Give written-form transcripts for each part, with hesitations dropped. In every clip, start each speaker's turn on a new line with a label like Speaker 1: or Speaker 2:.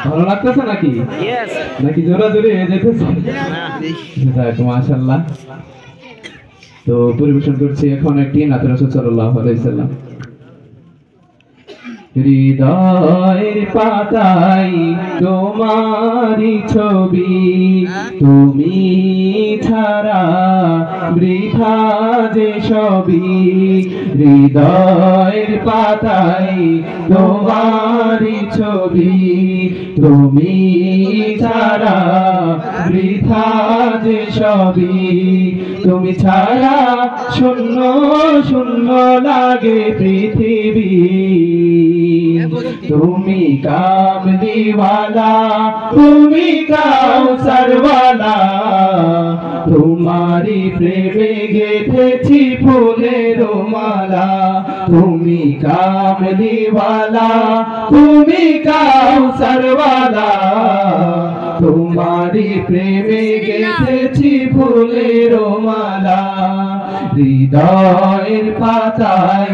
Speaker 1: ভালো লাগতেছে নাকি নাকি জোরাজোরি হয়ে যেতেছে? মাশাআল্লাহ। তো পরিবেশন করছি এখন একটি নাতে রাসূল সাল্লাল্লাহু আলাইহি সাল্লাম। হৃদয়ের পাতায় তোমারি ছবি, তুমি ছাড়া বৃথা যে সবই। হৃদয়ের পাতায় তোমারি ছবি, তুমি ছাড়া বৃথা যে সবই। তুমি ছাড়া শূন্য শূন্য লাগে পৃথিবী। তুমি কামলিওয়ালা, তুমি কাউসারওয়ালা, তোমারি প্রেমে গেঁথেছি ফুলের মালা। তুমি কামলিওয়ালা, তুমি কাউসারওয়ালা, তোমারি প্রেমে গেঁথেছি ফুলের মালা। হৃদয়ের পাতায়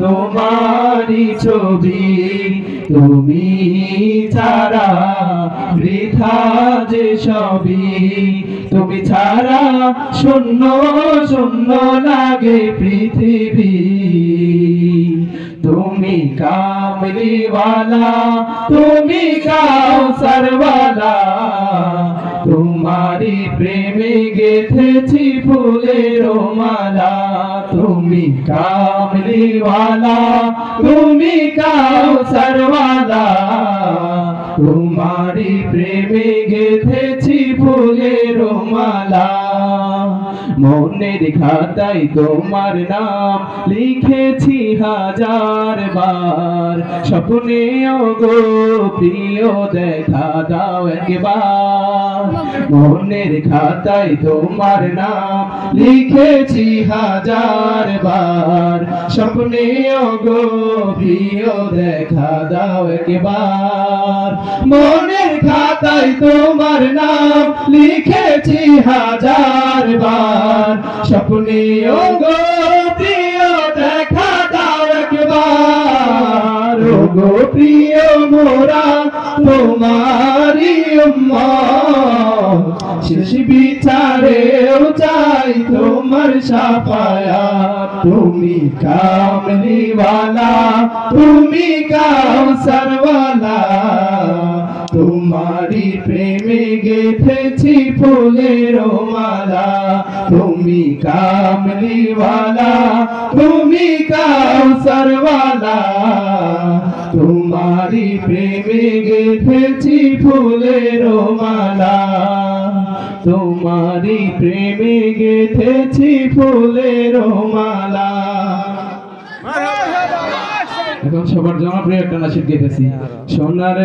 Speaker 1: তোমারি ছবি, তুমি ছাড়া বৃথা যে সবই। তুমি ছাড়া শূন্য শূন্য লাগে পৃথিবী। তুমি কামলিওয়ালা, তুমি কাউসারওয়ালা, তোমারি প্রেমে গেঁথেছি ফুলের মালা। তুমি কামলিওয়ালা, তুমি কাউসারওয়ালা, তোমারি প্রেমে গেঁথেছি ফুলের মালা। মনের খাতায় তোমার নাম লিখেছি হাজার বার, স্বপ্নে গো প্রিয় দেখা দাও একবার। মনের খাতায় তোমার নাম লিখেছি হাজার বার, স্বপ্নে গো প্রিয় দেখা দাও একবার। মনের খাতায় তোমার নাম লিখেছি হাজার বার, স্বপ্নে গো প্রিয় দেখা দাও একবার। গো প্রিয় মোরা তোমারি উম্মত, শেষ বিচারেও চাই তোমার শাফায়াত। তুমি কামলিওয়ালা, তুমি কাউসারওয়ালা, তোমারি প্রেমে গেঁথেছি ফুলের মালা। তুমি কামলিওয়ালা, তুমি কাউসারওয়ালা, তোমারি প্রেমে গেঁথেছি ফুলের মালা। তোমারি প্রেমে গেঁথেছি ফুলের মালা। এখন সবার জনপ্রিয় একটা নাচের গেঁথেছি সোনার